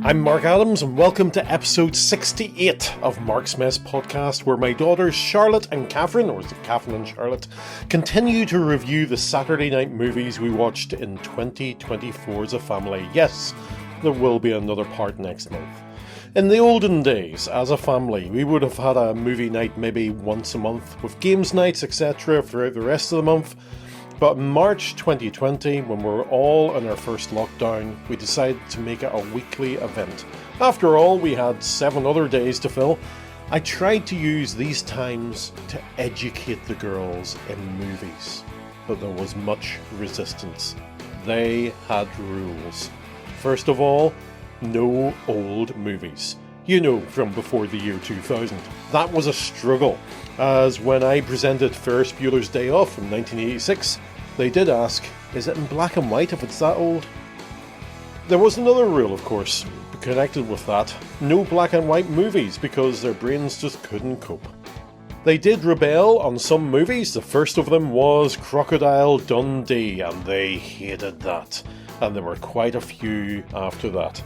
I'm Mark Adams, and welcome to episode 68 of Marksmess Podcast, where my daughters Charlotte and Katherine, or is it Katherine and Charlotte, continue to review the Saturday night movies we watched in 2024 as a family. Yes, there will be another part next month. In the olden days, as a family, we would have had a movie night maybe once a month, with games nights, etc. throughout the rest of the month. But in March 2020, when we were all in our first lockdown, we decided to make it a weekly event. After all, we had 7 other days to fill. I tried to use these times to educate the girls in movies, but there was much resistance. They had rules. First of all, no old movies. You know, from before the year 2000. That was a struggle, as when I presented Ferris Bueller's Day Off in 1986, they did ask, is it in black and white if it's that old? There was another rule, of course, connected with that. No black and white movies, because their brains just couldn't cope. They did rebel on some movies. The first of them was Crocodile Dundee, and they hated that. And there were quite a few after that.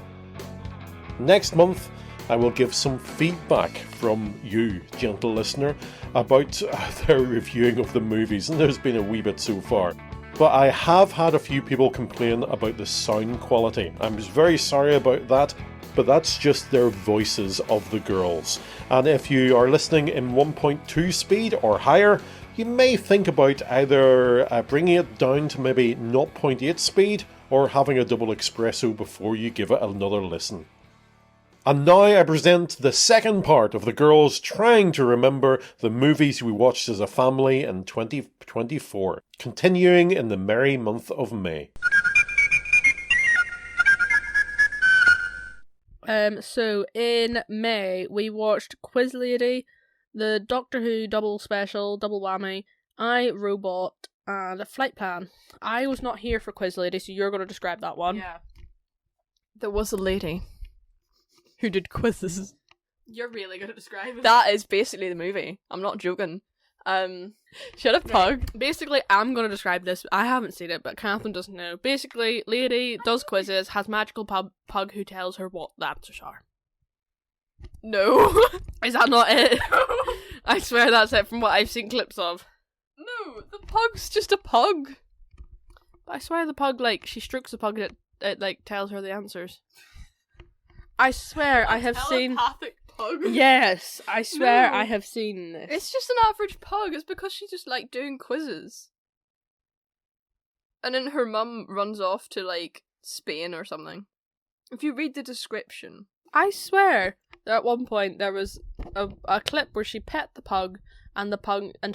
Next month, I will give some feedback from you, gentle listener, about their reviewing of the movies, and there's been a wee bit so far. But I have had a few people complain about the sound quality. I'm very sorry about that, but that's just their voices of the girls. And if you are listening in 1.2 speed or higher, you may think about either bringing it down to maybe 0.8 speed or having a double espresso before you give it another listen. And now I present the second part of the girls trying to remember the movies we watched as a family in 2024, continuing in the merry month of May. So in May we watched Quiz Lady, the Doctor Who double special, double whammy, I, Robot, and Flight Plan. I was not here for Quiz Lady, so you're going to describe that one. Yeah. There was a lady who did quizzes. You're really good at describing. That is basically the movie. I'm not joking. She had a pug. Right. Basically, I'm going to describe this. I haven't seen it, but Katherine doesn't know. Basically, lady does quizzes, has magical pug who tells her what the answers are. No. Is that not it? I swear that's it from what I've seen clips of. No, the pug's just a pug. But I swear the pug, she strokes the pug and it tells her the answers. I swear I have seen... Telepathic pug? Yes, I swear No. I have seen this. It's just an average pug. It's because she just liked doing quizzes. And then her mum runs off to, Spain or something. If you read the description. I swear that at one point there was a clip where she pet the pug and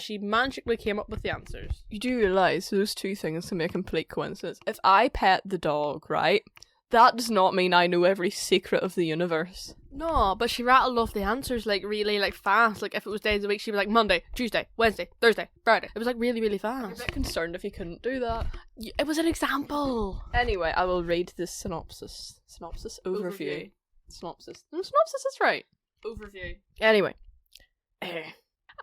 she magically came up with the answers. You do realise those two things can be a complete coincidence. If I pet the dog, right, that does not mean I know every secret of the universe. No, but she rattled off the answers really fast. If it was days of the week, she'd be like Monday, Tuesday, Wednesday, Thursday, Friday. It was really, really I'm a fast. bit concerned if you couldn't do that. It was an example. Anyway, I will read the synopsis. Overview. Synopsis. No, synopsis is right. Overview. Anyway.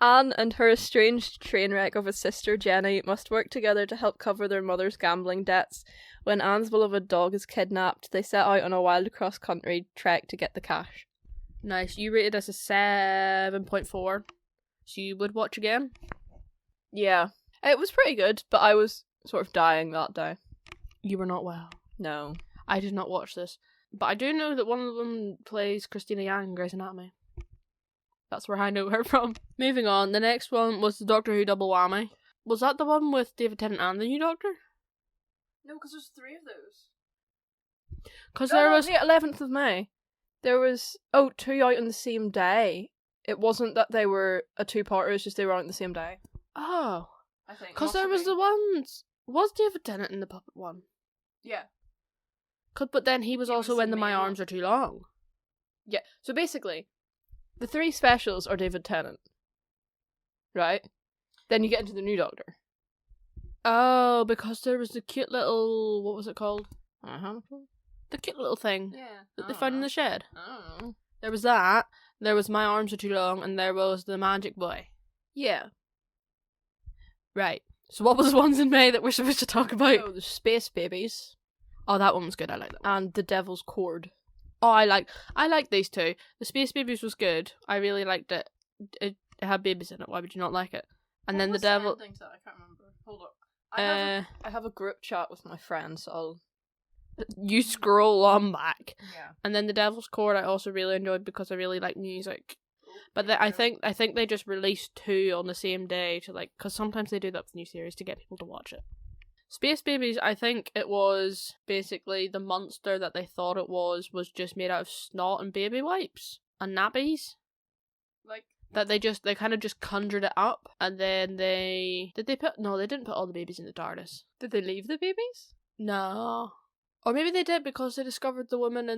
Anne and her estranged train wreck of a sister, Jenny, must work together to help cover their mother's gambling debts. When Anne's beloved dog is kidnapped, they set out on a wild cross-country trek to get the cash. Nice. You rated us a 7.4. So you would watch again? Yeah. It was pretty good, but I was sort of dying that day. You were not well. No. I did not watch this. But I do know that one of them plays Christina Yang in Grey's Anatomy. That's where I know her from. Moving on, the next one was the Doctor Who double whammy. Was that the one with David Tennant and the new Doctor? No, because there's 3 of those. Because there was... the 11th of May. There was, 2 out on the same day. It wasn't that they were a 2-parter, it's just they were out on the same day. Oh. I think. Because there was the ones... Was David Tennant in the puppet one? Yeah. But then he was also in the My Arms Are Too Long. Yeah, so basically, the 3 specials are David Tennant. Right? Then you get into the new Doctor. Oh, because there was the cute little... What was it called? The cute little thing that they found in the shed. I don't know. There was that, there was My Arms Are Too Long, and there was the Magic Boy. Yeah. Right. So what was the ones in May that we're supposed to talk about? Oh, the Space Babies. Oh, that one was good. I like that one. And The Devil's Cord. Oh, I like these two. The Space Babies was good. I really liked it. It had babies in it. Why would you not like it? And then the devil. I can't remember. Hold on. I have a group chat with my friends. So I'll. You scroll on back. Yeah. And then the Devil's Chord I also really enjoyed because I really like music. But I think they just released 2 on the same day to like, because sometimes they do that with new series to get people to watch it. Space Babies, I think it was basically the monster that they thought it was just made out of snot and baby wipes and nappies. Like that they kind of just conjured it up, and then they didn't put all the babies in the TARDIS. Did they leave the babies? No. Or maybe they did because they discovered the woman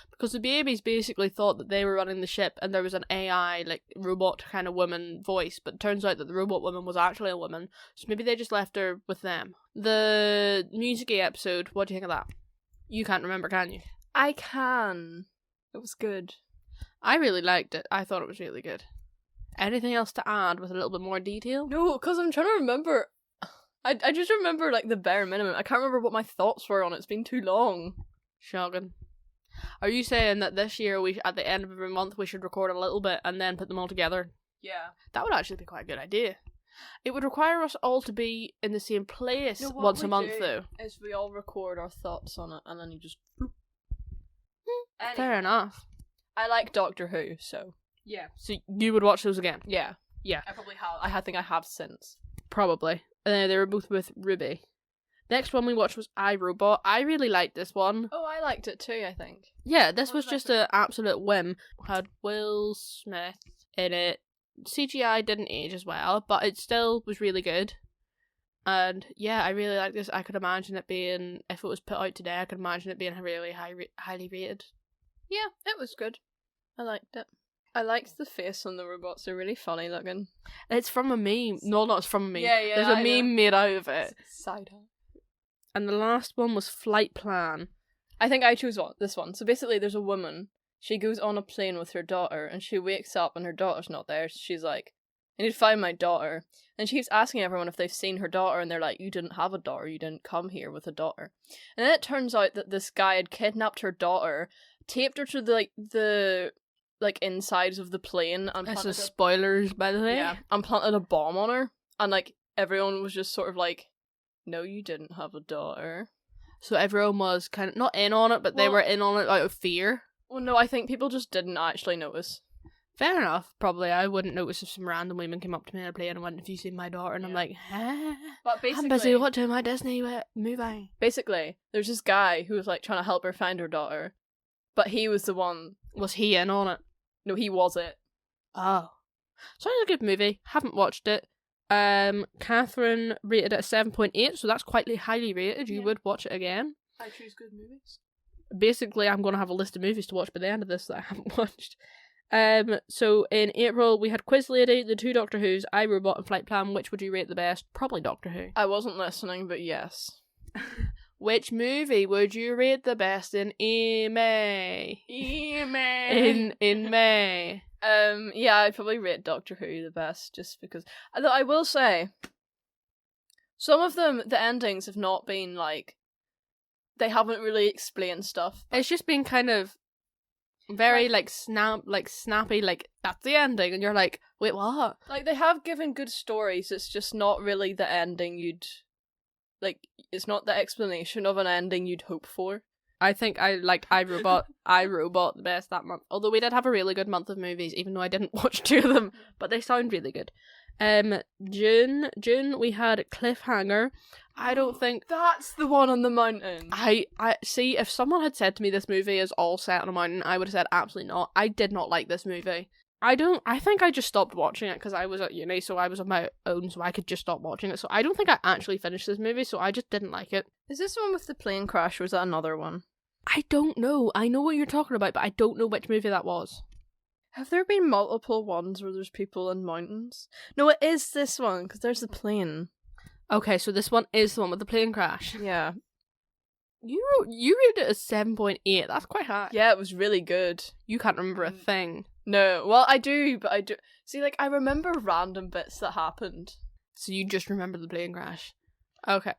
because the babies basically thought that they were running the ship and there was an AI, like, robot kind of woman voice, but it turns out that the robot woman was actually a woman, so maybe they just left her with them. The music-y episode, what do you think of that? You can't remember, can you? I can. It was good. I really liked it. I thought it was really good. Anything else to add with a little bit more detail? No, because I'm trying to remember. I just remember, like, the bare minimum. I can't remember what my thoughts were on it. It's been too long. Shocking. Are you saying that this year, at the end of every month, we should record a little bit and then put them all together? Yeah. That would actually be quite a good idea. It would require us all to be in the same place once a month, though. Is we all record our thoughts on it, and then you just... Fair enough. I like Doctor Who, so... Yeah. So you would watch those again? Yeah. Yeah. I probably have. I think I have since. Probably. They were both with Ruby. Next one we watched was iRobot. I really liked this one. Oh, I liked it too, I think. Yeah, this was just an absolute whim. Had Will Smith in it. CGI didn't age as well, but it still was really good. And yeah, I really like this. I could imagine it being, if it was put out today, I could imagine it being really highly rated. Yeah, it was good. I liked it. I liked the face on the robots. They're really funny looking. It's from a meme. No, not from a meme. Yeah, There's a meme made out of it. Side eye. And the last one was Flight Plan. I think I chose this one. So basically there's a woman. She goes on a plane with her daughter and she wakes up and her daughter's not there. So she's like, I need to find my daughter. And she keeps asking everyone if they've seen her daughter, and they're like, you didn't have a daughter. You didn't come here with a daughter. And then it turns out that this guy had kidnapped her daughter, taped her to the insides of the plane, and this is spoilers, by the way. Yeah, and planted a bomb on her, and like everyone was just sort of like, no, you didn't have a daughter. So everyone was kind of not in on it, but they were in on it out of fear. Well, no, I think people just didn't actually notice. Fair enough. Probably I wouldn't notice if some random woman came up to me on a plane and went, "Have you seen my daughter?" And I'm like, "Huh?" But basically, I'm busy watching my Disney movie. Basically, there's this guy who was like trying to help her find her daughter, but he was the one. Was he in on it? No, he was it. Oh. So it's a good movie. Haven't watched it. Catherine rated it a 7.8, so that's quite highly rated. You would watch it again. I choose good movies. Basically, I'm going to have a list of movies to watch by the end of this that I haven't watched. So in April, we had Quiz Lady, the 2 Doctor Who's, iRobot, and Flight Plan. Which would you rate the best? Probably Doctor Who. I wasn't listening, but yes. Which movie would you rate the best in May? In May. Yeah, I'd probably rate Doctor Who the best, just because. Although I will say, some of them, the endings have not been like, they haven't really explained stuff. It's just been kind of very snappy, like that's the ending, and you're like, wait, what? Like they have given good stories. It's just not really the ending you'd. Like, it's not the explanation of an ending you'd hope for. I think I liked iRobot the best that month. Although we did have a really good month of movies, even though I didn't watch 2 of them. But they sound really good. June we had Cliffhanger. I don't think... That's the one on the mountain. I see, if someone had said to me this movie is all set on a mountain, I would have said absolutely not. I did not like this movie. I think I just stopped watching it because I was at uni, so I was on my own, so I could just stop watching it. So I don't think I actually finished this movie, so I just didn't like it. Is this the one with the plane crash, or is that another one? I don't know. I know what you're talking about, but I don't know which movie that was. Have there been multiple ones where there's people in mountains? No, it is this one, because there's the plane. Okay, so this one is the one with the plane crash. Yeah. You rated it as 7.8. That's quite high. Yeah, it was really good. You can't remember a thing. No, well, I do, but I do. See, like, I remember random bits that happened. So you just remember the plane crash? Okay.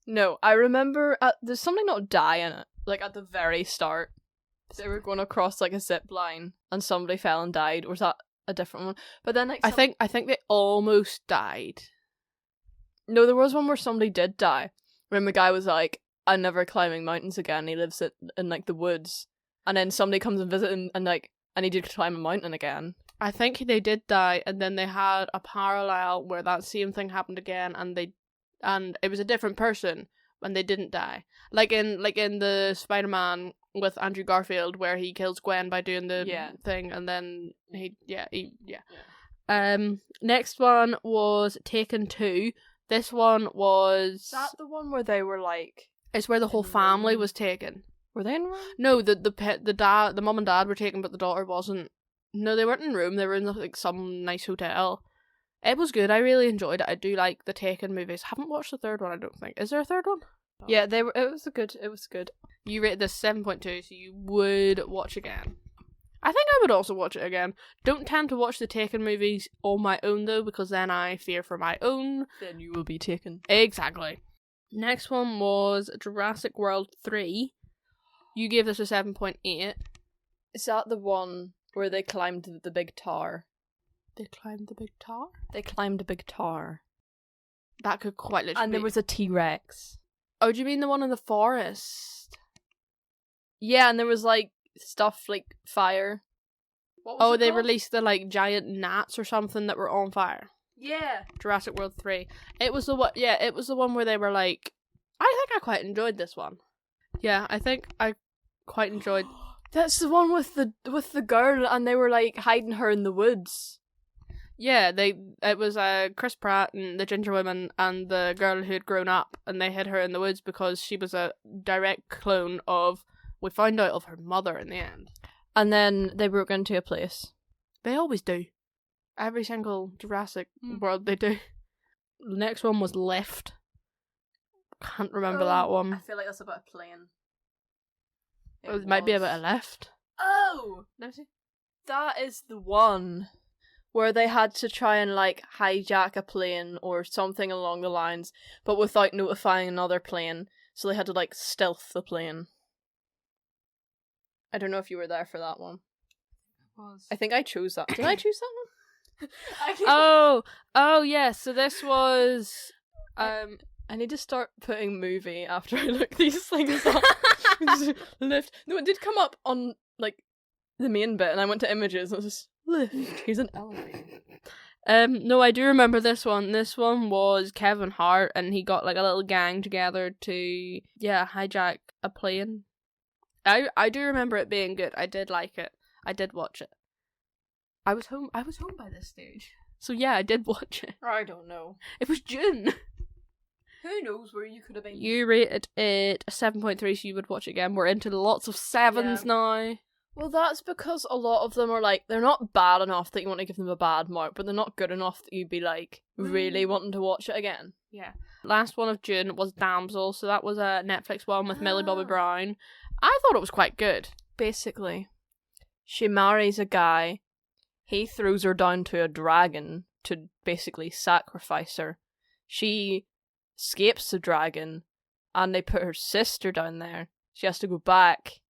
No, I remember there's something not die in it, like at the very start. They were going across like a zip line and somebody fell and died, or was that a different one? But then like I think they almost died. No, there was one where somebody did die. When the guy was like, I'm never climbing mountains again. He lives in like the woods. And then somebody comes and visits him and like, I need you to climb a mountain again. I think they did die, and then they had a parallel where that same thing happened again, and it was a different person when they didn't die. Like in the Spider-Man with Andrew Garfield, where he kills Gwen by doing the thing, and then he. Next one was Taken 2. This one was... Is that the one where they were like... It's where the whole family was taken. Were they in Rome? No, the mum and dad were taken, but the daughter wasn't. No, they weren't in Rome. They were in like some nice hotel. It was good. I really enjoyed it. I do like the Taken movies. Haven't watched the third one, I don't think. Is there a third one? Yeah, it was good. You rated this 7.2, so you would watch again. I think I would also watch it again. Don't tend to watch the Taken movies on my own, though, because then I fear for my own. Then you will be taken. Exactly. Next one was Jurassic World 3. You gave this a 7.8. Is that the one where they climbed the big tower? They climbed the big tower? They climbed a big tower. That could quite literally And there was a T-Rex. Oh, do you mean the one in the forest? Yeah, and there was like stuff like fire. They released the like giant gnats or something that were on fire. Yeah. Jurassic World 3. It was the one. Yeah, it was the one where they were like. I think I quite enjoyed this one. Yeah, I think I quite enjoyed. That's the one with the girl, and they were like hiding her in the woods. Yeah, it was Chris Pratt and the ginger woman and the girl who had grown up, and they hid her in the woods because she was a direct clone of. We found out of her mother in the end. And then they broke into a place. They always do. Every single Jurassic World they do. The next one was Lift. Can't remember that one. I feel like that's about a plane. It might be about a lift. Oh! That is the one where they had to try and like hijack a plane or something along the lines, but without notifying another plane. So they had to like stealth the plane. I don't know if you were there for that one. I think I chose that. Did I choose that one? Oh yeah. So this was. I need to start putting movie after I look these things up. Lift. No, it did come up on like the main bit, and I went to images. And it was just lift. He's an elevator. No, I do remember this one. This one was Kevin Hart, and he got like a little gang together to hijack a plane. I do remember it being good. I did like it. I did watch it. I was home by this stage. So yeah, I did watch it. I don't know. It was June. Who knows where you could have been? You rated it a 7.3, so you would watch it again. We're into lots of 7s now. Well, that's because a lot of them are like, they're not bad enough that you want to give them a bad mark, but they're not good enough that you'd be like, really wanting to watch it again. Yeah. Last one of June was Damsel, so that was a Netflix one with Millie Bobby Brown. I thought it was quite good. Basically, she marries a guy, he throws her down to a dragon to basically sacrifice her. She escapes the dragon, and they put her sister down there. She has to go back,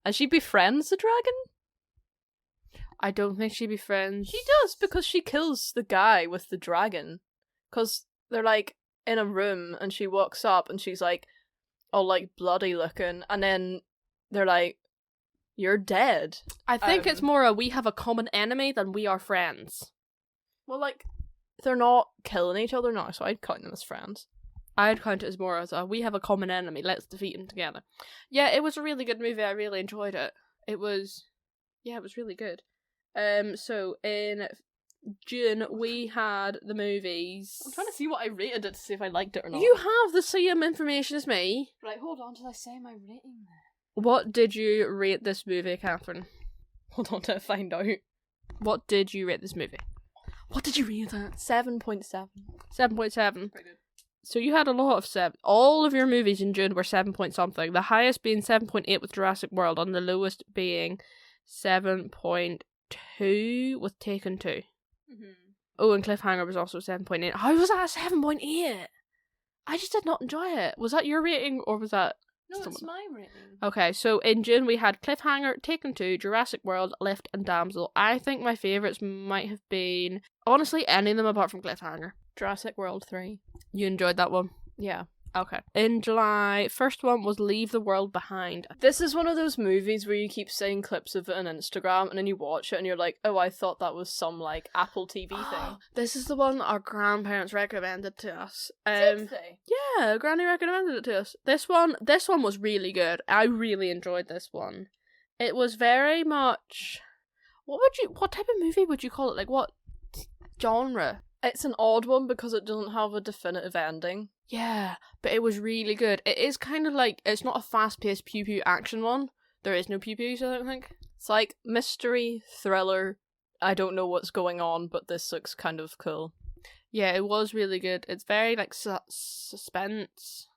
and she befriends the dragon? I don't think she befriends. She does, because she kills the guy with the dragon. Because they're like in a room, and she walks up, and she's like all like bloody looking, and then they're like, you're dead. I think it's more we have a common enemy than we are friends. Well, like, they're not killing each other now, so I'd count them as friends. I'd count it as more as we have a common enemy, let's defeat him together. Yeah, it was a really good movie, I really enjoyed it. It was really good. So in June, we had the movies. I'm trying to see what I rated it to see if I liked it or not. You have the same information as me. Right, hold on till I say my rating there. What did you rate this movie, Catherine? Hold on till I find out. What did you rate this movie? What did you rate it? 7.7. 7.7. Pretty good. So you had a lot of 7. All of your movies in June were 7 point something. The highest being 7.8 with Jurassic World, and the lowest being 7.2 with Taken 2. Mm-hmm. Oh, and Cliffhanger was also 7.8. How was that a 7.8? I just did not enjoy it. Was that your rating, or was that... No, it's my rating. Okay, so in June we had Cliffhanger, Taken 2, Jurassic World, Lift, and Damsel. I think my favourites might have been, honestly, any of them apart from Cliffhanger. Jurassic World 3. You enjoyed that one? Yeah. Okay. In July, first one was Leave the World Behind. This is one of those movies where you keep seeing clips of it on Instagram and then you watch it and you're like, oh, I thought that was some, like, Apple TV thing. This is the one our grandparents recommended to us. Did they? Yeah, Granny recommended it to us. This one was really good. I really enjoyed this one. It was very much... What type of movie would you call it? Like, what genre? It's an odd one because it doesn't have a definitive ending. Yeah, but it was really good. It is kind of like, it's not a fast-paced pew-pew action one. There is no pew-pews, I don't think. It's like mystery, thriller, I don't know what's going on, but this looks kind of cool. Yeah, it was really good. It's very, like, suspense.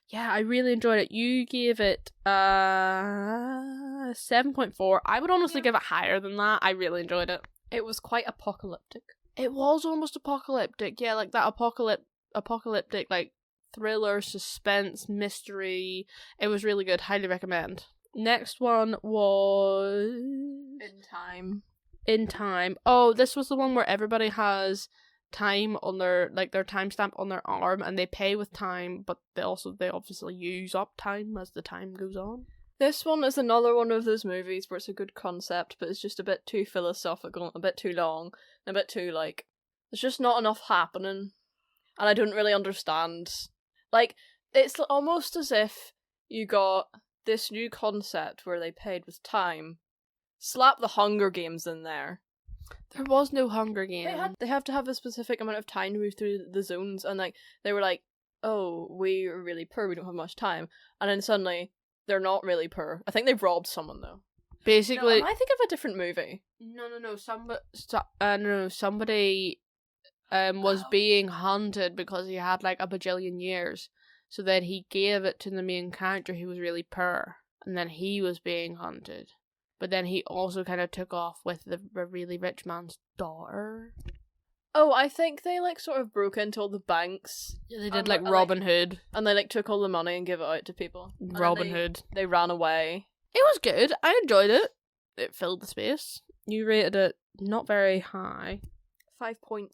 Yeah, I really enjoyed it. You gave it 7.4. I would honestly give it higher than that. I really enjoyed it. It was quite apocalyptic. It was almost apocalyptic. Yeah, like that apocalyptic, like, thriller, suspense, mystery. It was really good. Highly recommend. Next one was... In Time. Oh, this was the one where everybody has time on their timestamp on their arm, and they pay with time, but they obviously use up time as the time goes on. This one is another one of those movies where it's a good concept, but it's just a bit too philosophical, a bit too long, and a bit too, like, there's just not enough happening. And I don't really understand. Like, it's almost as if you got this new concept where they paid with time, slap the Hunger Games in there. There was no Hunger Games. They have to have a specific amount of time to move through the zones, and, like, they were like, oh, we are really poor, we don't have much time. And then suddenly, they're not really poor. I think they've robbed someone, though. Basically... No, I think of a different movie. No. Somebody was being hunted because he had, like, a bajillion years. So then he gave it to the main character who was really poor. And then he was being hunted. But then he also kind of took off with the really rich man's daughter. Oh, I think they, like, sort of broke into all the banks. Yeah, they did, like, Robin Hood. And they, like, took all the money and gave it out to people. Robin Hood. They ran away. It was good. I enjoyed it. It filled the space. You rated it not very high. 5.6.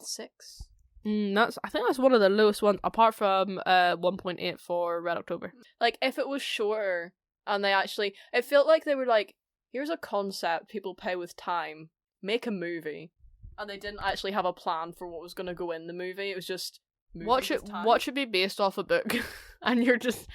I think that's one of the lowest ones, apart from 1.8 for Red October. Like, if it was shorter, and they actually... It felt like they were like, here's a concept people pay with time. Make a movie. And they didn't actually have a plan for what was going to go in the movie. It was just... What should be based off a book? And you're just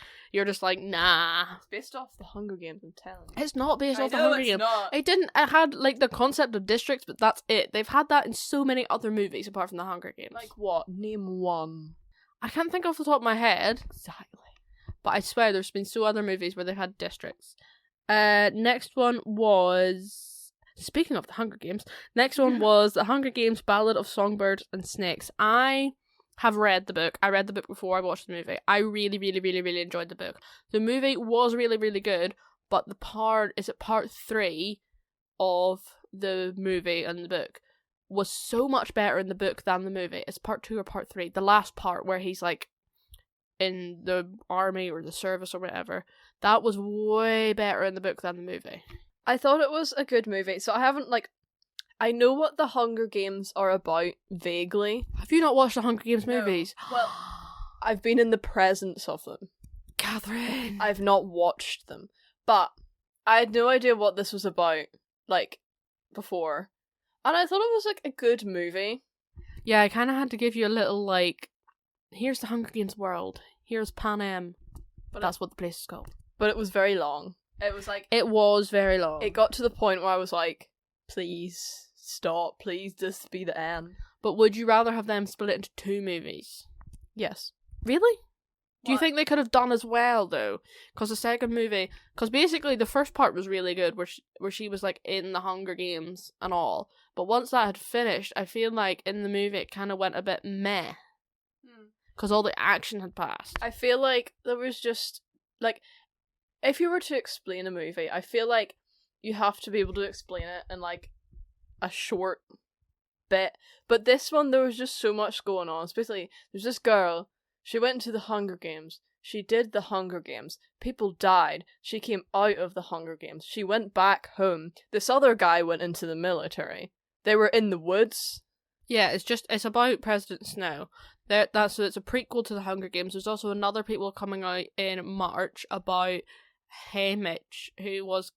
like, nah. It's based off the Hunger Games, I'm telling you. It's not based off the Hunger Games. Not. It had, like, the concept of districts, but that's it. They've had that in so many other movies apart from the Hunger Games. Like what? Name one. I can't think off the top of my head. Exactly. But I swear there's been so other movies where they've had districts. Next one was... Speaking of the Hunger Games, next one was The Hunger Games: Ballad of Songbirds and Snakes. I have read the book. I read the book before I watched the movie. I really, really, really, really enjoyed the book. The movie was really, really good, but part 3 of the movie and the book was so much better in the book than the movie. It's part 2 or part 3. The last part where he's, like, in the army or the service or whatever. That was way better in the book than the movie. I thought it was a good movie, so I haven't, like... I know what the Hunger Games are about, vaguely. Have you not watched the Hunger Games movies? Well, I've been in the presence of them. Katherine! I've not watched them. But I had no idea what this was about, like, before. And I thought it was, like, a good movie. Yeah, I kind of had to give you a little, like, here's the Hunger Games world. Here's Panem. But that's what the place is called. But it was very long. It was, like... It was very long. It got to the point where I was like, please... Stop, please, this be the end. But would you rather have them split it into 2 movies? Yes. Really? Do you What? think they could have done as well, though? Because the second movie... Because basically the first part was really good, where she was, like, in the Hunger Games and all. But once that had finished, I feel like in the movie it kind of went a bit meh. Because all the action had passed. I feel like there was just... Like, if you were to explain a movie, I feel like you have to be able to explain it in, like, a short bit. But this one, there was just so much going on. Especially, there's this girl, she went into the Hunger Games, She did the Hunger Games. People died. She came out of the Hunger Games. She went back home. This other guy went into the military. They were in the woods. Yeah, it's about President Snow. So it's a prequel to the Hunger Games. There's also another prequel coming out in March about Haymitch, who was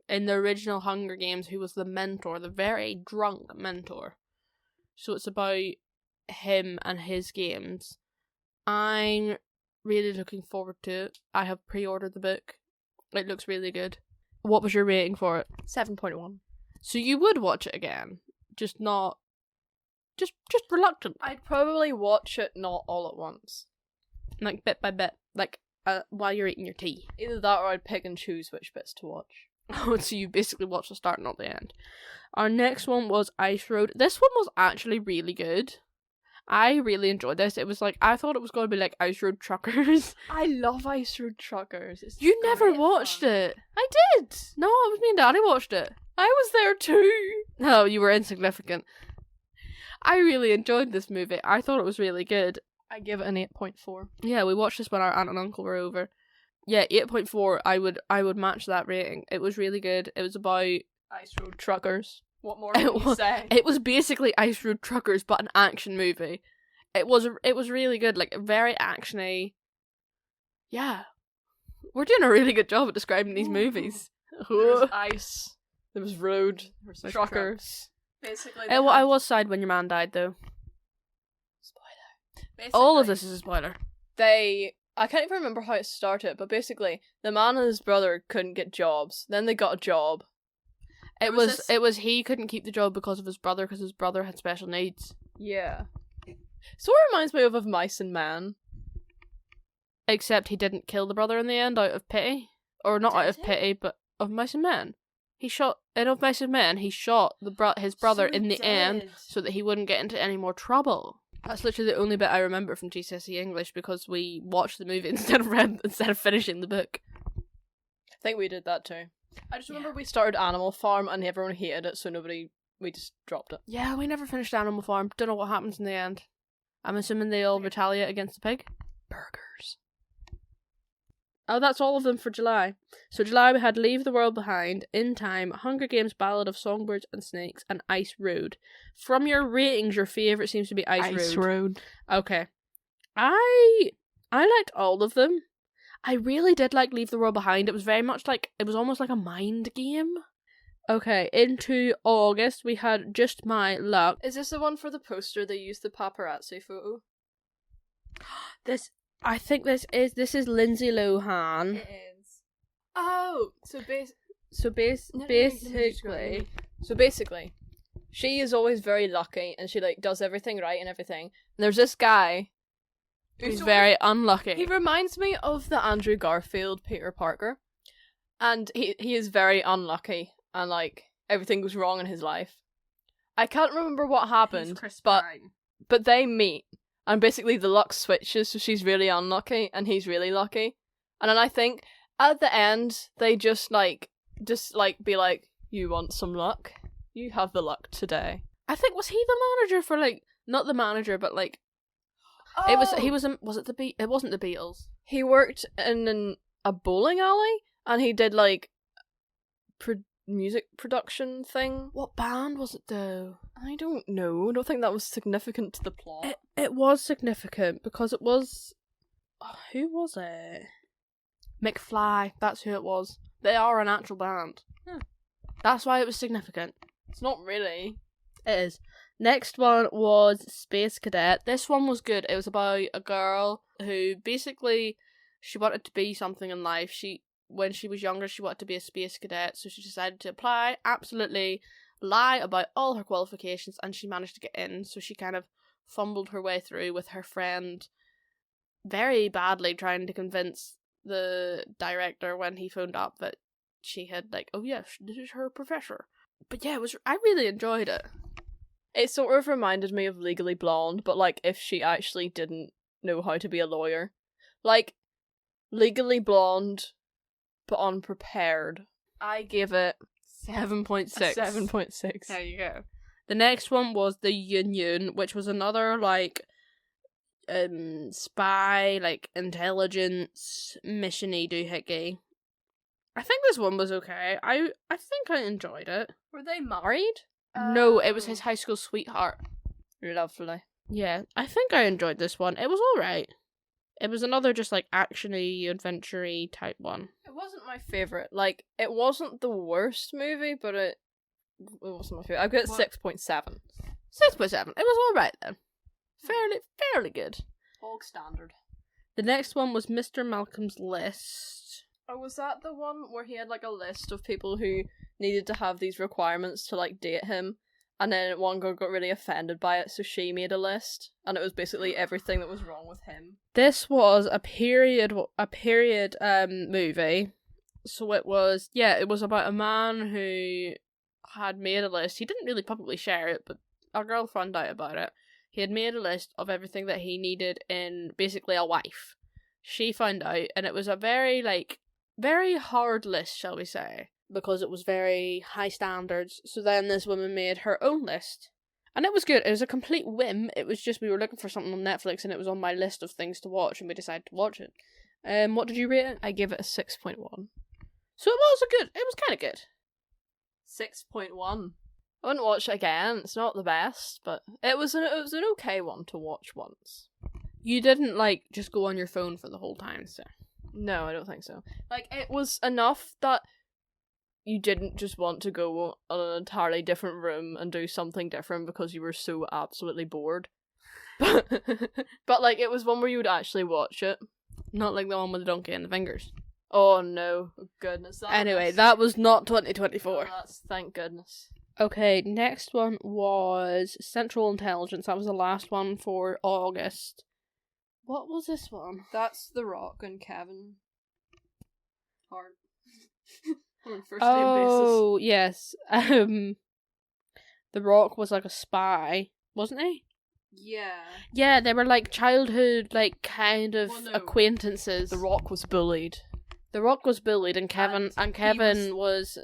in the original Hunger Games, who was the mentor, the very drunk mentor. So it's about him and his games. I'm really looking forward to it. I have pre-ordered the book. It looks really good. What was your rating for it? 7.1. So you would watch it again, just not... Just reluctant. I'd probably watch it not all at once. Like, bit by bit. Like, while you're eating your tea. Either that or I'd pick and choose which bits to watch. Oh, so you basically watch the start, not the end. Our next one was Ice Road. This one was actually really good. I really enjoyed this. It was like, I thought it was going to be like Ice Road Truckers. I love Ice Road Truckers. You never watched it. I did. No, it was me and Daddy watched it. I was there too. No, you were insignificant. I really enjoyed this movie. I thought it was really good. I give it an 8.4. Yeah, we watched this when our aunt and uncle were over. Yeah, 8.4. I would match that rating. It was really good. It was about Ice Road Truckers. What more can you say? It was basically Ice Road Truckers, but an action movie. It was really good. Like, very actiony. Yeah, we're doing a really good job at describing these movies. There was ice. There was road. There was truckers. Basically, I was sad when your man died, though. Spoiler. Basically, all of this is a spoiler. I can't even remember how it started, but basically, the man and his brother couldn't get jobs. Then they got a job. It was he couldn't keep the job because of his brother, because his brother had special needs. Yeah. Sort of reminds me of Mice and Men. Except he didn't kill the brother in the end out of pity. Or not out of pity, but of Mice and Men. He shot, in Of Mice and Men, he shot his brother in the end so that he wouldn't get into any more trouble. That's literally the only bit I remember from GCSE English, because we watched the movie instead of finishing the book. I think we did that too. I just remember we started Animal Farm and everyone hated it, so we just dropped it. Yeah, we never finished Animal Farm. Don't know what happens in the end. I'm assuming they all retaliate against the pig. Burgers. Oh, that's all of them for July. So July we had Leave the World Behind, In Time, Hunger Games, Ballad of Songbirds and Snakes, and Ice Road. From your ratings, your favourite seems to be Ice Road. Okay. I liked all of them. I really did like Leave the World Behind. It was very much like, it was almost like a mind game. Okay, into August we had Just My Luck. Is this the one for the poster they used the paparazzi photo? I think this is Lindsay Lohan. It is. Oh, so basically, she is always very lucky, and she like does everything right and everything. And there's this guy who's very unlucky. He reminds me of the Andrew Garfield Peter Parker, and he is very unlucky, and like everything goes wrong in his life. I can't remember what happened, but they meet. And basically the luck switches, so she's really unlucky and he's really lucky. And then I think at the end they just be like, you want some luck? You have the luck today. I think, was he the manager for like, not the manager, but like, it wasn't the Beatles. He worked in a bowling alley and he did like music production thing. What band was it though? I don't know. I don't think that was significant to the plot. It was significant because it was... Oh, who was it? McFly. That's who it was. They are an actual band. That's why it was significant. It's not really. It is. Next one was Space Cadet. This one was good. It was about a girl who basically, she wanted to be something in life. When she was younger, she wanted to be a space cadet, so she decided to apply, absolutely lie about all her qualifications, and she managed to get in. So she kind of fumbled her way through with her friend very badly, trying to convince the director when he phoned up that she had like, oh yes, this is her professor. But yeah, I really enjoyed it. It sort of reminded me of Legally Blonde, but like if she actually didn't know how to be a lawyer. Like Legally Blonde, but unprepared. I gave it 7.6. 7.6. There you go. The next one was The Union, which was another like spy, like intelligence, mission-y doohickey. I think this one was okay. I think I enjoyed it. Were they married? No, it was his high school sweetheart. Lovely. Yeah, I think I enjoyed this one. It was alright. It was another just like actiony, adventure-y type one. It wasn't my favourite. Like, it wasn't the worst movie, but it wasn't my favourite. I've got 6.7. 6.7. It was alright then. Fairly good. Bog standard. The next one was Mr. Malcolm's List. Oh, was that the one where he had like a list of people who needed to have these requirements to like date him? And then one girl got really offended by it, so she made a list, and it was basically everything that was wrong with him. This was a period movie. So it was about a man who had made a list. He didn't really publicly share it, but our girl found out about it. He had made a list of everything that he needed in basically a wife. She found out, and it was a very hard list, shall we say, because it was very high standards. So then this woman made her own list. And it was good. It was a complete whim. It was just we were looking for something on Netflix and it was on my list of things to watch and we decided to watch it. What did you rate it? I gave it a 6.1. So it was kind of good. 6.1. I wouldn't watch it again. It's not the best, but it was an okay one to watch once. You didn't just go on your phone for the whole time, so. No, I don't think so. It was enough that you didn't just want to go on an entirely different room and do something different because you were so absolutely bored. But it was one where you would actually watch it. Not like the one with the donkey and the fingers. Oh no, goodness. That was not 2024. Oh, thank goodness. Okay, next one was Central Intelligence. That was the last one for August. What was this one? That's The Rock and Kevin Hart. On first name Oh, yes. The Rock was like a spy, wasn't he? Yeah. Yeah, they were like childhood, kind of acquaintances. The Rock was bullied. The Rock was bullied, and Kevin was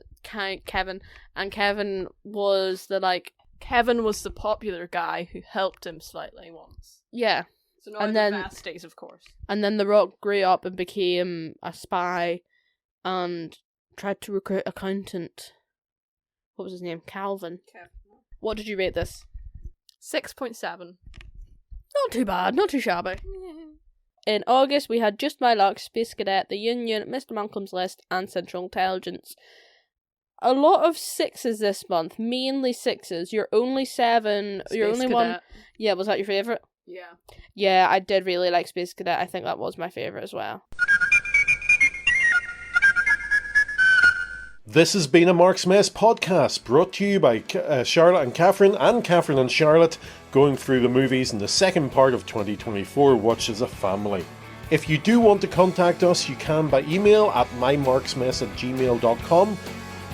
the popular guy who helped him slightly once. Yeah. So not in the best days, of course. And then The Rock grew up and became a spy, and tried to recruit accountant. What was his name? Calvin. What did you rate this? 6.7. Not too bad, not too shabby. In August, we had Just My Luck, Space Cadet, The Union, Mr. Malcolm's List, and Central Intelligence. A lot of 6s this month, mainly 6s. You're only 7. Space you're only Cadet. 1. Yeah, was that your favourite? Yeah. Yeah, I did really like Space Cadet. I think that was my favourite as well. This has been a Marksmess Podcast, brought to you by Charlotte and Katherine and Charlotte, going through the movies in the second part of 2024, Watch as a Family. If you do want to contact us, you can by email at mymarksmess@gmail.com,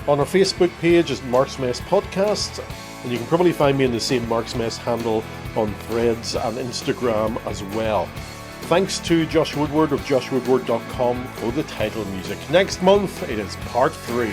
on our Facebook page as Marksmess Podcast, and you can probably find me in the same Marksmess handle on Threads and Instagram as well. Thanks to Josh Woodward of joshwoodward.com for the title music. Next month, it is part 3.